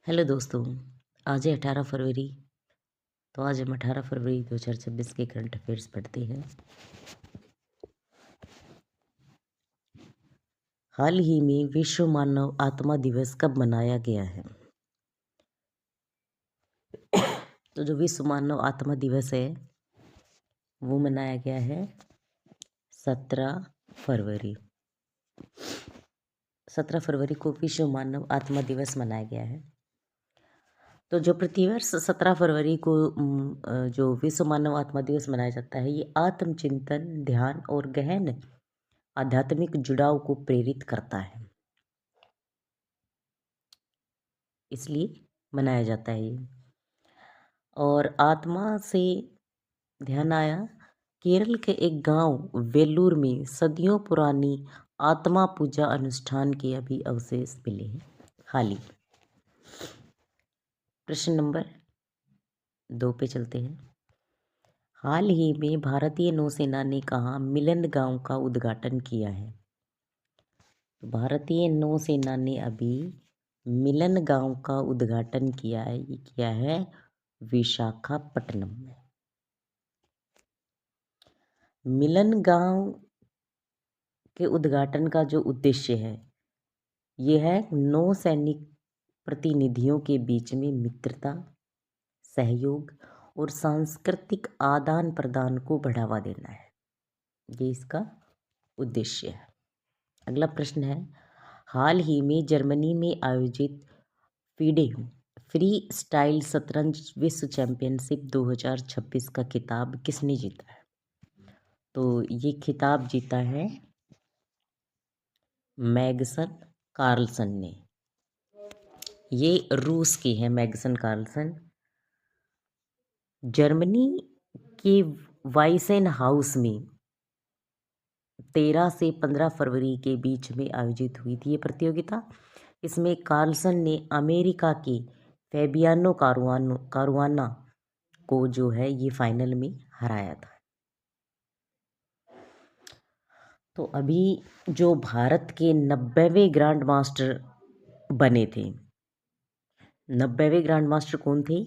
Hello दोस्तों। आज है 18 फरवरी। तो आज हम 18 फरवरी 2026 के करंट अफेयर्स पढ़ते हैं। हाल ही में विश्व मानव आत्मा दिवस कब मनाया गया है? तो जो विश्व मानव आत्मा दिवस है वो मनाया गया है 17 फरवरी। 17 फरवरी को विश्व मानव आत्मा दिवस मनाया गया है। तो जो प्रतिवर्ष 17 फरवरी को जो विश्व मानव आत्मा दिवस मनाया जाता है, ये आत्मचिंतन, ध्यान और गहन आध्यात्मिक जुड़ाव को प्रेरित करता है, इसलिए मनाया जाता है ये। और आत्मा से ध्यान आया, केरल के एक गांव वेल्लूर में सदियों पुरानी आत्मा पूजा अनुष्ठान के अभी अवशेष मिले हैं हाल ही। प्रश्न नंबर 2 पे चलते हैं। हाल ही में भारतीय नौसेना ने कहाँ मिलन गांव का उद्घाटन किया है? तो भारतीय नौसेना ने अभी मिलन गांव का उद्घाटन किया है। ये किया है विशाखापट्टनम में। मिलन गांव के उद्घाटन का जो उद्देश्य है, ये है नौसैनिक प्रतिनिधियों के बीच में मित्रता, सहयोग और सांस्कृतिक आदान प्रदान को बढ़ावा देना है। ये इसका उद्देश्य है। अगला प्रश्न है, हाल ही में जर्मनी में आयोजित फीडे फ्री स्टाइल शतरंज विश्व चैंपियनशिप 2026 का खिताब किसने जीता है? तो ये खिताब जीता है मैग्सन कार्लसन ने। ये रूस की है मैग्सन कार्लसन। जर्मनी के वाइसेन हाउस में 13 से 15 फरवरी के बीच में आयोजित हुई थी ये प्रतियोगिता। इसमें कार्लसन ने अमेरिका के फैबियानो कारुआना को जो है ये फाइनल में हराया था। तो अभी जो भारत के 90वें ग्रैंड मास्टर बने थे, 90वें ग्रैंड मास्टर कौन थे?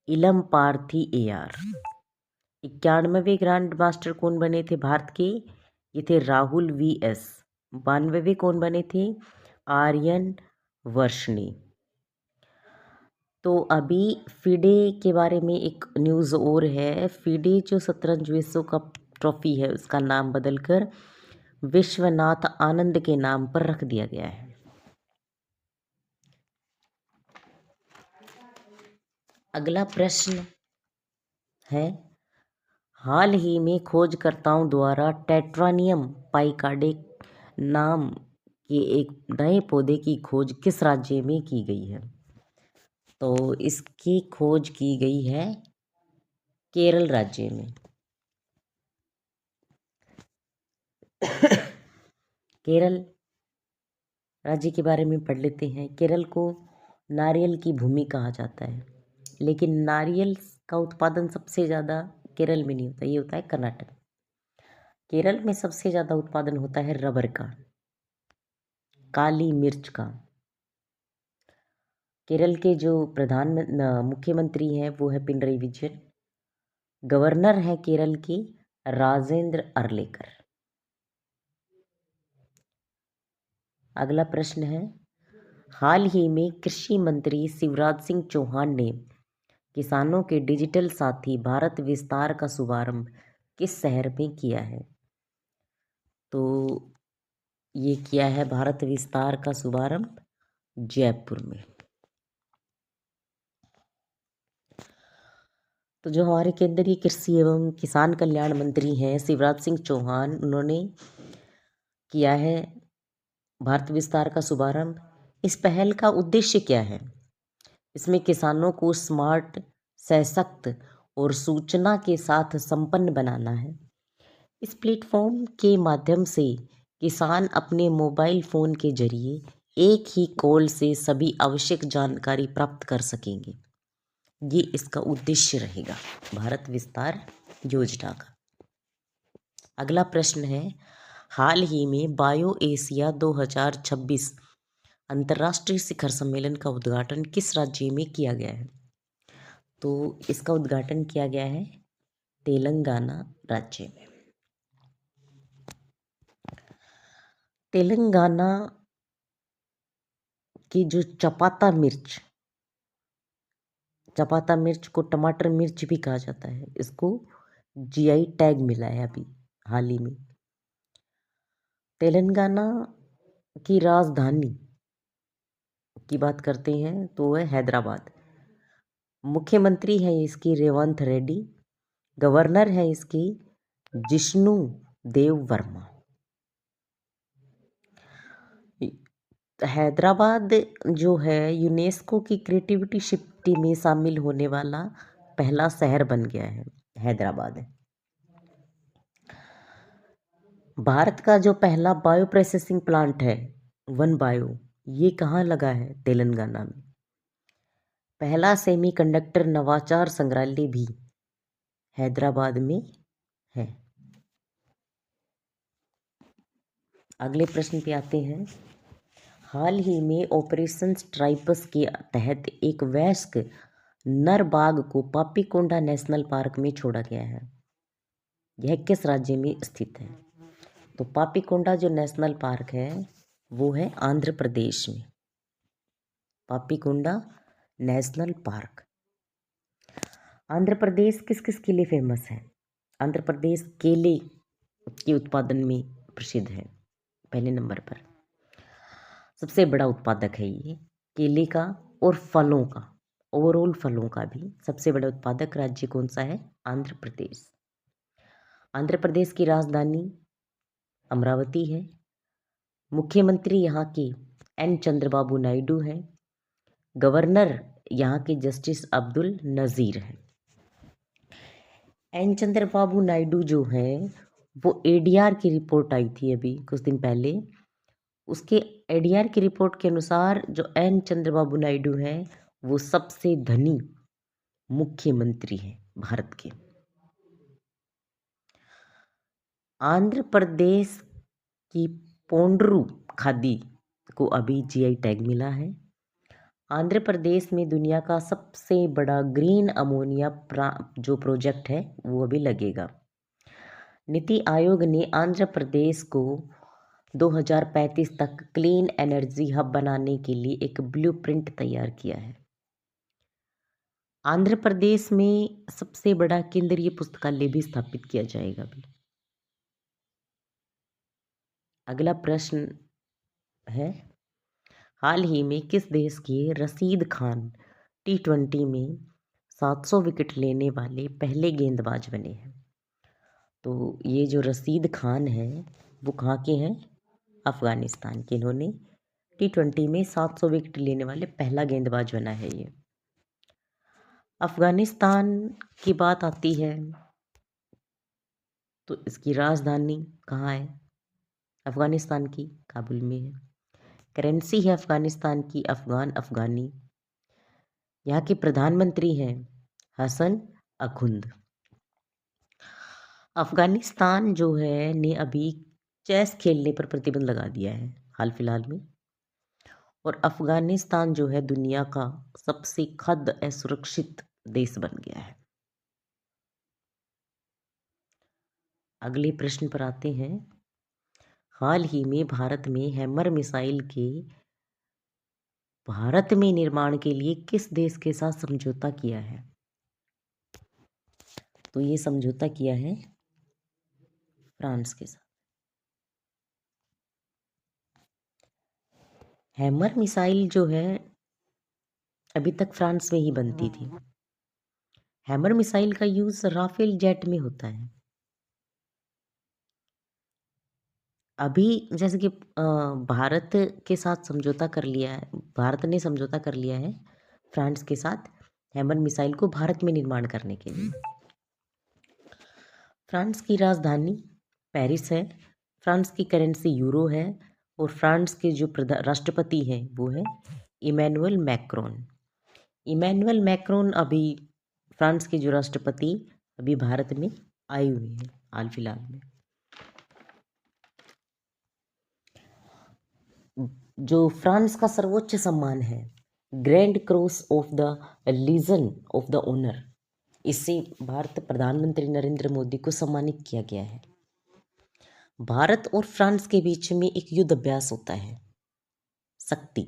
इलम पार्थी AR। 91वें ग्रैंड मास्टर कौन बने थे भारत के? ये थे राहुल VS। 92वें कौन बने थे? आर्यन वर्षणी। तो अभी फीडे के बारे में एक न्यूज़ और है। फीडे जो शतरंज विश्व कप ट्रॉफी है उसका नाम बदलकर विश्वनाथ आनंद के नाम पर रख दिया गया है। अगला प्रश्न है, हाल ही में खोजकर्ताओं द्वारा टेट्रानियम पाइकार्डे नाम के एक नए पौधे की खोज किस राज्य में की गई है? तो इसकी खोज की गई है केरल राज्य में। केरल राज्य के बारे में पढ़ लेते हैं। केरल को नारियल की भूमि कहा जाता है, लेकिन नारियल का उत्पादन सबसे ज़्यादा केरल में नहीं होता, ये होता है कर्नाटक। केरल में सबसे ज़्यादा उत्पादन होता है रबर का, काली मिर्च का। केरल के जो मुख्यमंत्री हैं वो है पिनरई विजयन। गवर्नर है केरल के राजेंद्र अर्लेकर। अगला प्रश्न है, हाल ही में कृषि मंत्री शिवराज सिंह चौहान ने किसानों के डिजिटल साथी भारत विस्तार का शुभारंभ किस शहर में किया है? तो ये किया है भारत विस्तार का शुभारंभ जयपुर में। तो जो हमारे केंद्रीय कृषि एवं किसान कल्याण मंत्री हैं शिवराज सिंह चौहान, उन्होंने किया है भारत विस्तार का शुभारंभ। इस पहल का उद्देश्य क्या है? इसमें किसानों को स्मार्ट, सशक्त और सूचना के साथ संपन्न बनाना है। इस प्लेटफॉर्म के माध्यम से किसान अपने मोबाइल फ़ोन के जरिए एक ही कॉल से सभी आवश्यक जानकारी प्राप्त कर सकेंगे। ये इसका उद्देश्य रहेगा भारत विस्तार योजना का। अगला प्रश्न है, हाल ही में बायो एशिया 2026 अंतर्राष्ट्रीय शिखर सम्मेलन का उद्घाटन किस राज्य में किया गया है? तो इसका उद्घाटन किया गया है तेलंगाना राज्य में। तेलंगाना की जो चपाता मिर्च को टमाटर मिर्च भी कहा जाता है, इसको जीआई टैग मिला है अभी हाल ही में। तेलंगाना की राजधानी की बात करते हैं तो वह हैदराबाद। मुख्यमंत्री है इसकी रेवंत रेड्डी। गवर्नर है इसकी जिष्णु देव वर्मा। हैदराबाद जो है यूनेस्को की क्रिएटिविटी सिटी में शामिल होने वाला पहला शहर बन गया है हैदराबाद। भारत का जो पहला बायो प्रोसेसिंग प्लांट है वन बायो, ये कहाँ लगा है? तेलंगाना में। पहला सेमीकंडक्टर नवाचार संग्रहालय भी हैदराबाद में है। अगले प्रश्न पे आते हैं। हाल ही में ऑपरेशन स्ट्राइपस के तहत एक वयस्क नर बाघ को पापीकोंडा नेशनल पार्क में छोड़ा गया है। यह किस राज्य में स्थित है? तो पापीकोंडा जो नेशनल पार्क है वो है आंध्र प्रदेश में। Papikonda national park. आंध्र प्रदेश किस किस के लिए फेमस है? आंध्र प्रदेश केले के उत्पादन में प्रसिद्ध है। पहले नंबर पर सबसे बड़ा उत्पादक है ये केले का और फलों का, ओवरऑल फलों का भी सबसे बड़ा उत्पादक राज्य कौन सा है? आंध्र प्रदेश। आंध्र प्रदेश की राजधानी अमरावती है। मुख्यमंत्री यहाँ के एन चंद्रबाबू नायडू हैं। गवर्नर यहाँ के जस्टिस अब्दुल नज़ीर हैं। एन चंद्रबाबू नायडू जो हैं वो एडीआर की रिपोर्ट आई थी अभी कुछ दिन पहले, उसके एडीआर की रिपोर्ट के अनुसार जो एन चंद्रबाबू नायडू हैं वो सबसे धनी मुख्यमंत्री हैं भारत के। आंध्र प्रदेश की पोंड्रू खादी को अभी जीआई टैग मिला है। आंध्र प्रदेश में दुनिया का सबसे बड़ा ग्रीन अमोनिया जो प्रोजेक्ट है वो अभी लगेगा। नीति आयोग ने आंध्र प्रदेश को 2035 तक क्लीन एनर्जी हब बनाने के लिए एक ब्लूप्रिंट तैयार किया है। आंध्र प्रदेश में सबसे बड़ा केंद्रीय पुस्तकालय भी स्थापित किया जाएगा अभी। अगला प्रश्न है, हाल ही में किस देश के रशीद खान T20 में 700 विकेट लेने वाले पहले गेंदबाज बने हैं? तो ये जो रशीद खान है वो कहाँ के हैं? अफगानिस्तान के। इन्होंने T20 में 700 विकेट लेने वाले पहला गेंदबाज बना है ये। अफगानिस्तान की बात आती है तो इसकी राजधानी कहाँ है? अफगानिस्तान की काबुल में है। करेंसी है अफगानिस्तान की अफगानी। यहाँ के प्रधानमंत्री हैं हसन अखुंद। अफगानिस्तान जो है ने अभी चेस खेलने पर प्रतिबंध लगा दिया है हाल फिलहाल में, और अफगानिस्तान जो है दुनिया का सबसे खाद्य असुरक्षित देश बन गया है। अगले प्रश्न पर आते हैं। हाल ही में भारत में हैमर मिसाइल के भारत में निर्माण के लिए किस देश के साथ समझौता किया है? तो ये समझौता किया है फ्रांस के साथ। हैमर मिसाइल जो है अभी तक फ्रांस में ही बनती थी। हैमर मिसाइल का यूज राफेल जेट में होता है। अभी जैसे कि भारत के साथ समझौता कर लिया है, भारत ने समझौता कर लिया है फ्रांस के साथ हैमर मिसाइल को भारत में निर्माण करने के लिए। फ्रांस की राजधानी पेरिस है। फ्रांस की करेंसी यूरो है और फ्रांस के जो राष्ट्रपति हैं वो है इमैनुअल मैक्रोन। इमैनुअल मैक्रोन अभी फ्रांस के जो राष्ट्रपति अभी भारत में आए हुए हैं हाल फिलहाल में। जो फ्रांस का सर्वोच्च सम्मान है, grand cross of the legion of the honour, इससे भारत प्रधानमंत्री नरेंद्र मोदी को सम्मानित किया गया है। भारत और फ्रांस के बीच में एक युद्ध अभ्यास होता है, शक्ति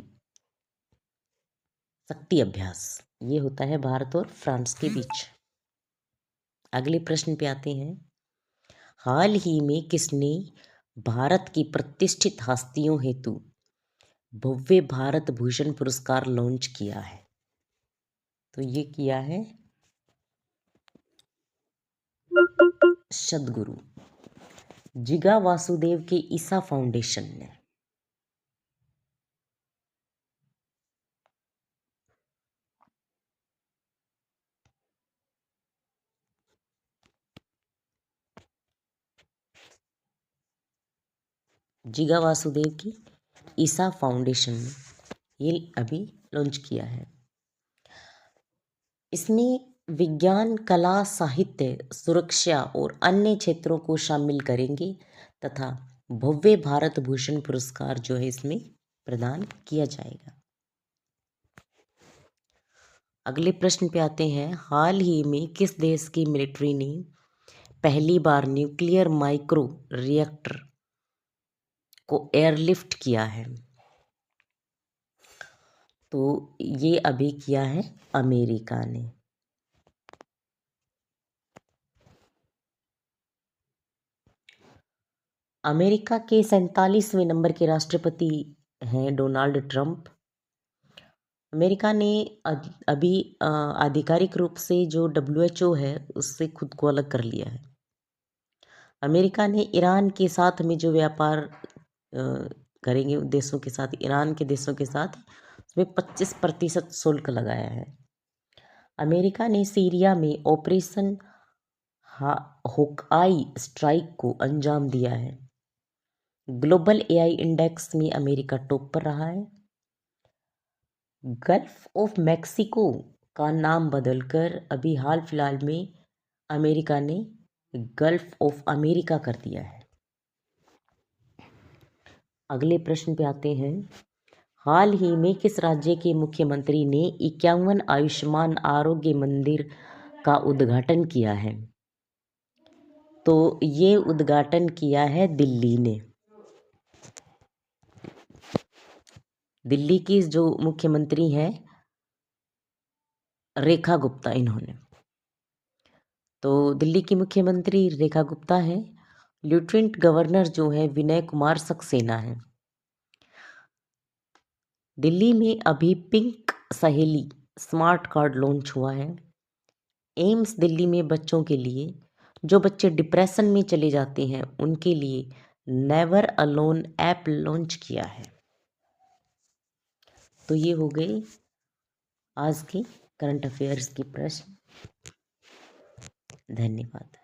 अभ्यास, ये होता है भारत और फ्रांस के बीच। अगले प्रश्न पे आते हैं। हाल ही में किसने भारत की प्रतिष्ठित हस्तियों हेतु भव्य भारत भूषण पुरस्कार लॉन्च किया है? तो ये किया है सदगुरु जिगा वासुदेव के ईसा फाउंडेशन ने। जिगा वासुदेव की ईसा फाउंडेशन ने ये अभी लॉन्च किया है। इसमें विज्ञान, कला, साहित्य, सुरक्षा और अन्य क्षेत्रों को शामिल करेंगे तथा भव्य भारत भूषण पुरस्कार जो है इसमें प्रदान किया जाएगा। अगले प्रश्न पे आते हैं। हाल ही में किस देश की मिलिट्री ने पहली बार न्यूक्लियर माइक्रो रिएक्टर को एयरलिफ्ट किया है? तो ये अभी किया है अमेरिका ने। अमेरिका के 47वें नंबर के राष्ट्रपति हैं डोनाल्ड ट्रंप। अमेरिका ने अभी आधिकारिक रूप से जो WHO है उससे खुद को अलग कर लिया है। अमेरिका ने ईरान के साथ में जो व्यापार करेंगे देशों के साथ, ईरान के देशों के साथ, उसमें 25% शुल्क लगाया है। अमेरिका ने सीरिया में ऑपरेशन होकआई स्ट्राइक को अंजाम दिया है। ग्लोबल AI इंडेक्स में अमेरिका टॉप पर रहा है। गल्फ ऑफ मैक्सिको का नाम बदलकर अभी हाल फिलहाल में अमेरिका ने गल्फ ऑफ अमेरिका कर दिया है। अगले प्रश्न पे आते हैं। हाल ही में किस राज्य के मुख्यमंत्री ने 51 आयुष्मान आरोग्य मंदिर का उद्घाटन किया है? तो ये उद्घाटन किया है दिल्ली ने। दिल्ली की जो मुख्यमंत्री हैं रेखा गुप्ता, इन्होंने, तो दिल्ली की मुख्यमंत्री रेखा गुप्ता है। लेफ्टिनेंट गवर्नर जो है विनय कुमार सक्सेना है। दिल्ली में अभी पिंक सहेली स्मार्ट कार्ड लॉन्च हुआ है। एम्स दिल्ली में बच्चों के लिए, जो बच्चे डिप्रेशन में चले जाते हैं उनके लिए नेवर अलोन ऐप लॉन्च किया है। तो ये हो गए आज के करंट अफेयर्स की प्रश्न। धन्यवाद।